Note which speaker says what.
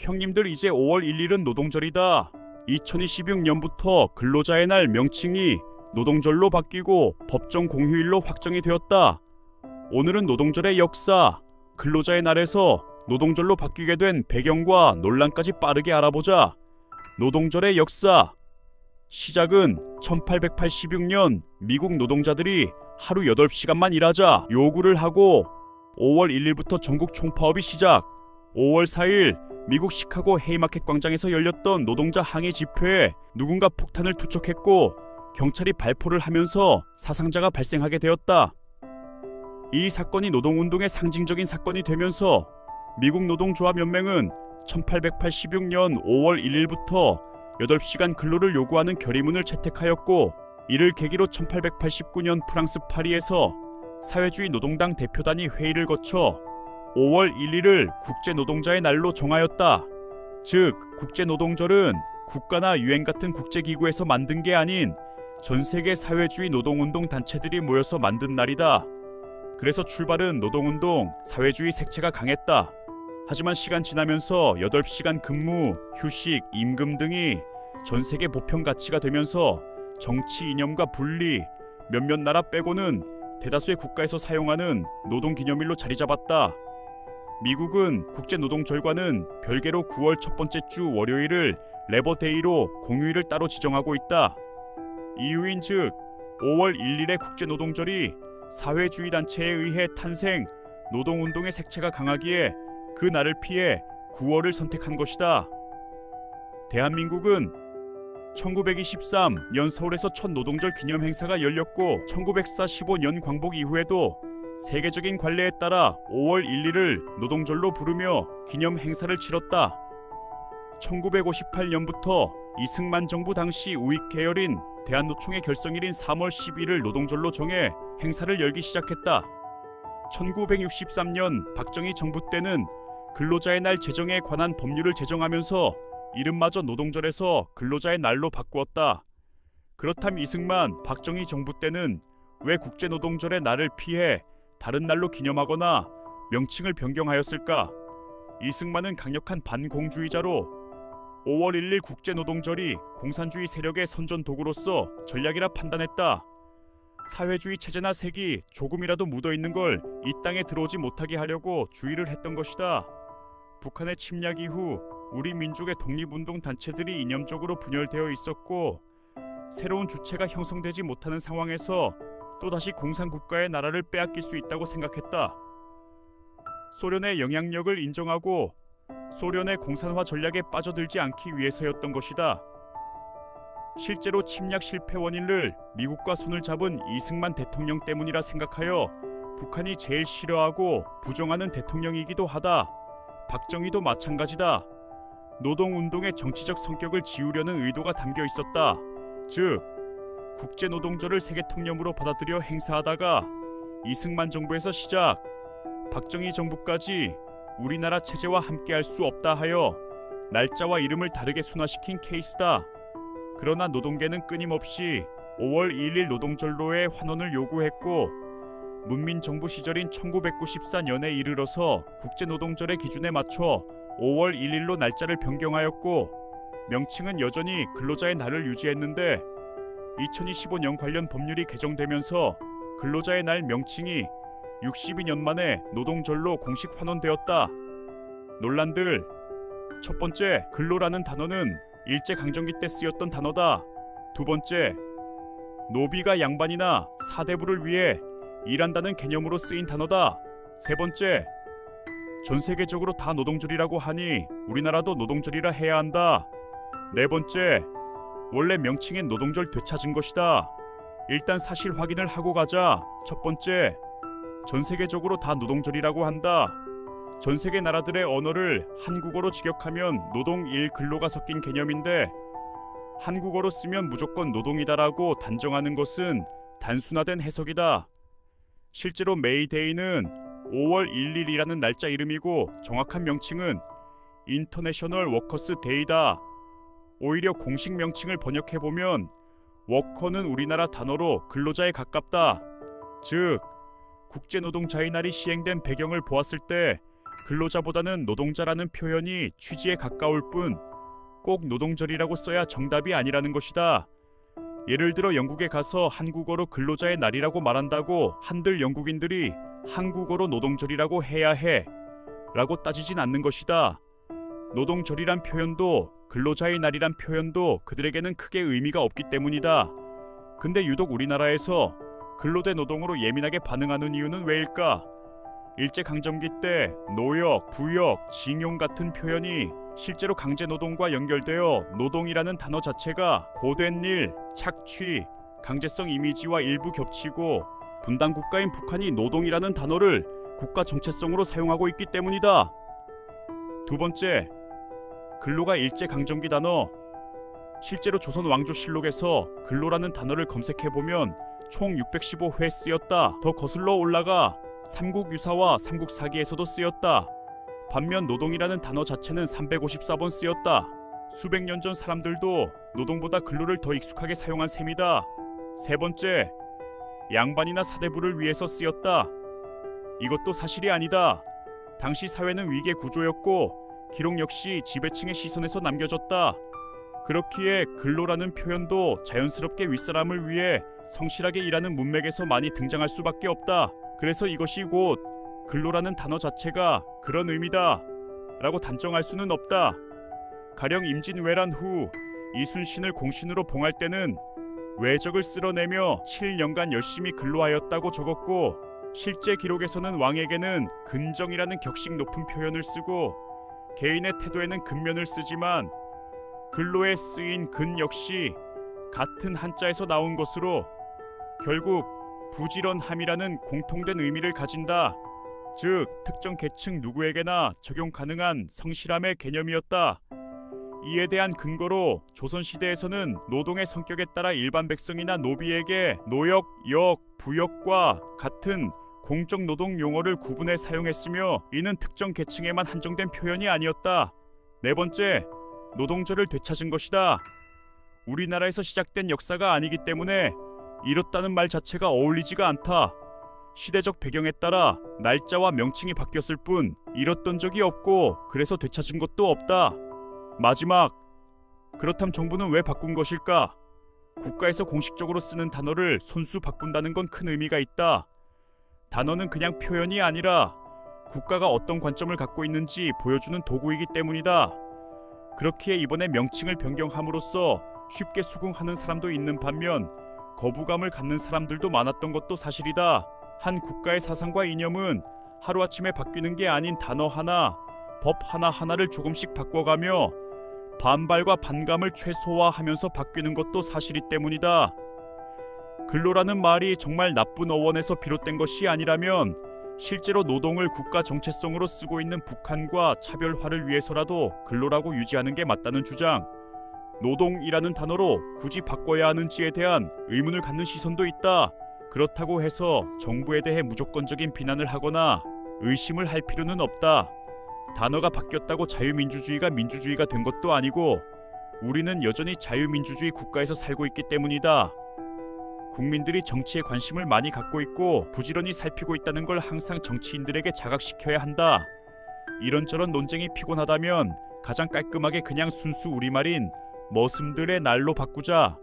Speaker 1: 형님들 이제 5월 1일은 노동절이다. 2026년부터 근로자의 날 명칭이 노동절로 바뀌고 법정 공휴일로 확정이 되었다. 오늘은 노동절의 역사, 근로자의 날에서 노동절로 바뀌게 된 배경과 논란까지 빠르게 알아보자. 노동절의 역사. 시작은 1886년 미국 노동자들이 하루 8시간만 일하자 요구를 하고 5월 1일부터 전국 총파업이 시작. 5월 4일 미국 시카고 헤이마켓 광장에서 열렸던 노동자 항의 집회에 누군가 폭탄을 투척했고 경찰이 발포를 하면서 사상자가 발생하게 되었다. 이 사건이 노동운동의 상징적인 사건이 되면서 미국 노동조합연맹은 1886년 5월 1일부터 8시간 근로를 요구하는 결의문을 채택하였고, 이를 계기로 1889년 프랑스 파리에서 사회주의 노동당 대표단이 회의를 거쳐 5월 1일을 국제노동자의 날로 정하였다. 즉, 국제노동절은 국가나 유엔 같은 국제기구에서 만든 게 아닌 전 세계 사회주의 노동운동 단체들이 모여서 만든 날이다. 그래서 출발은 노동운동, 사회주의 색채가 강했다. 하지만 시간 지나면서 8시간 근무, 휴식, 임금 등이 전 세계 보편 가치가 되면서 정치 이념과 분리, 몇몇 나라 빼고는 대다수의 국가에서 사용하는 노동기념일로 자리 잡았다. 미국은 국제노동절과는 별개로 9월 첫 번째 주 월요일을 레버데이로 공휴일을 따로 지정하고 있다. 이유인즉 5월 1일의 국제노동절이 사회주의 단체에 의해 탄생 노동운동의 색채가 강하기에 그 날을 피해 9월을 선택한 것이다. 대한민국은 1923년 서울에서 첫 노동절 기념 행사가 열렸고 1945년 광복 이후에도 세계적인 관례에 따라 5월 1일을 노동절로 부르며 기념 행사를 치렀다. 1958년부터 이승만 정부 당시 우익 계열인 대한노총의 결성일인 3월 10일을 노동절로 정해 행사를 열기 시작했다. 1963년 박정희 정부 때는 근로자의 날 제정에 관한 법률을 제정하면서 이름마저 노동절에서 근로자의 날로 바꾸었다. 그렇다면 이승만, 박정희 정부 때는 왜 국제노동절의 날을 피해 다른 날로 기념하거나 명칭을 변경하였을까? 이승만은 강력한 반공주의자로 5월 1일 국제노동절이 공산주의 세력의 선전 도구로서 전략이라 판단했다. 사회주의 체제나 색이 조금이라도 묻어있는 걸 이 땅에 들어오지 못하게 하려고 주의를 했던 것이다. 북한의 침략 이후 우리 민족의 독립운동 단체들이 이념적으로 분열되어 있었고, 새로운 주체가 형성되지 못하는 상황에서 또다시 공산국가의 나라를 빼앗길 수 있다고 생각했다. 소련의 영향력을 인정하고 소련의 공산화 전략에 빠져들지 않기 위해서였던 것이다. 실제로 침략 실패 원인을 미국과 손을 잡은 이승만 대통령 때문이라 생각하여 북한이 제일 싫어하고 부정하는 대통령이기도 하다. 박정희도 마찬가지다. 노동운동의 정치적 성격을 지우려는 의도가 담겨 있었다. 즉, 국제노동절을 세계통념으로 받아들여 행사하다가 이승만 정부에서 시작, 박정희 정부까지 우리나라 체제와 함께할 수 없다 하여 날짜와 이름을 다르게 순화시킨 케이스다. 그러나 노동계는 끊임없이 5월 2일 노동절로의 환원을 요구했고, 문민정부 시절인 1994년에 이르러서 국제노동절의 기준에 맞춰 5월 1일로 날짜를 변경하였고, 명칭은 여전히 근로자의 날을 유지했는데 2025년 관련 법률이 개정되면서 근로자의 날 명칭이 62년 만에 노동절로 공식 환원되었다. 논란들. 첫 번째, 근로라는 단어는 일제강점기 때 쓰였던 단어다. 두 번째, 노비가 양반이나 사대부를 위해 일한다는 개념으로 쓰인 단어다. 세 번째, 전 세계적으로 다 노동절이라고 하니 우리나라도 노동절이라 해야 한다. 네 번째, 원래 명칭인 노동절 되찾은 것이다. 일단 사실 확인을 하고 가자. 첫 번째, 전 세계적으로 다 노동절이라고 한다. 전 세계 나라들의 언어를 한국어로 직역하면 노동일 근로가 섞인 개념인데, 한국어로 쓰면 무조건 노동이다라고 단정하는 것은 단순화된 해석이다. 실제로 메이데이는 5월 1일이라는 날짜 이름이고 정확한 명칭은 인터내셔널 워커스 데이다. 오히려 공식 명칭을 번역해보면 워커는 우리나라 단어로 근로자에 가깝다. 즉, 국제노동자의 날이 시행된 배경을 보았을 때 근로자보다는 노동자라는 표현이 취지에 가까울 뿐 꼭 노동절이라고 써야 정답이 아니라는 것이다. 예를 들어 영국에 가서 한국어로 근로자의 날이라고 말한다고 한들 영국인들이 한국어로 노동절이라고 해야 해 라고 따지진 않는 것이다. 노동절이란 표현도 근로자의 날이란 표현도 그들에게는 크게 의미가 없기 때문이다. 근데 유독 우리나라에서 근로대 노동으로 예민하게 반응하는 이유는 왜일까? 일제강점기 때 노역, 부역, 징용 같은 표현이 실제로 강제노동과 연결되어 노동이라는 단어 자체가 고된 일, 착취, 강제성 이미지와 일부 겹치고 분단 국가인 북한이 노동이라는 단어를 국가 정체성으로 사용하고 있기 때문이다. 두 번째, 근로가 일제강점기 단어. 실제로 조선 왕조실록에서 근로라는 단어를 검색해보면 총 615회 쓰였다. 더 거슬러 올라가 삼국유사와 삼국사기에서도 쓰였다. 반면 노동이라는 단어 자체는 354번 쓰였다. 수백 년 전 사람들도 노동보다 근로를 더 익숙하게 사용한 셈이다. 세 번째, 양반이나 사대부를 위해서 쓰였다. 이것도 사실이 아니다. 당시 사회는 위계 구조였고 기록 역시 지배층의 시선에서 남겨졌다. 그렇기에 근로라는 표현도 자연스럽게 윗사람을 위해 성실하게 일하는 문맥에서 많이 등장할 수밖에 없다. 그래서 이것이 곧 근로라는 단어 자체가 그런 의미다 라고 단정할 수는 없다. 가령 임진왜란 후 이순신을 공신으로 봉할 때는 외적을 쓸어내며 7년간 열심히 근로하였다고 적었고, 실제 기록에서는 왕에게는 근정이라는 격식 높은 표현을 쓰고 개인의 태도에는 근면을 쓰지만 근로에 쓰인 근 역시 같은 한자에서 나온 것으로 결국 부지런함이라는 공통된 의미를 가진다. 즉 특정 계층 누구에게나 적용 가능한 성실함의 개념이었다. 이에 대한 근거로 조선시대에서는 노동의 성격에 따라 일반 백성이나 노비에게 노역, 역, 부역과 같은 공적 노동 용어를 구분해 사용했으며 이는 특정 계층에만 한정된 표현이 아니었다. 네 번째, 노동절을 되찾은 것이다. 우리나라에서 시작된 역사가 아니기 때문에 이렇다는 말 자체가 어울리지가 않다. 시대적 배경에 따라 날짜와 명칭이 바뀌었을 뿐 잃었던 적이 없고 그래서 되찾은 것도 없다. 마지막, 그렇다면 정부는 왜 바꾼 것일까? 국가에서 공식적으로 쓰는 단어를 손수 바꾼다는 건 큰 의미가 있다. 단어는 그냥 표현이 아니라 국가가 어떤 관점을 갖고 있는지 보여주는 도구이기 때문이다. 그렇기에 이번에 명칭을 변경함으로써 쉽게 수긍하는 사람도 있는 반면 거부감을 갖는 사람들도 많았던 것도 사실이다. 한 국가의 사상과 이념은 하루아침에 바뀌는 게 아닌 단어 하나, 법 하나하나를 조금씩 바꿔가며 반발과 반감을 최소화하면서 바뀌는 것도 사실이 때문이다. 근로라는 말이 정말 나쁜 어원에서 비롯된 것이 아니라면 실제로 노동을 국가 정체성으로 쓰고 있는 북한과 차별화를 위해서라도 근로라고 유지하는 게 맞다는 주장, 노동이라는 단어로 굳이 바꿔야 하는지에 대한 의문을 갖는 시선도 있다. 그렇다고 해서 정부에 대해 무조건적인 비난을 하거나 의심을 할 필요는 없다. 단어가 바뀌었다고 자유민주주의가 민주주의가 된 것도 아니고 우리는 여전히 자유민주주의 국가에서 살고 있기 때문이다. 국민들이 정치에 관심을 많이 갖고 있고 부지런히 살피고 있다는 걸 항상 정치인들에게 자각시켜야 한다. 이런저런 논쟁이 피곤하다면 가장 깔끔하게 그냥 순수 우리말인 머슴들의 날로 바꾸자.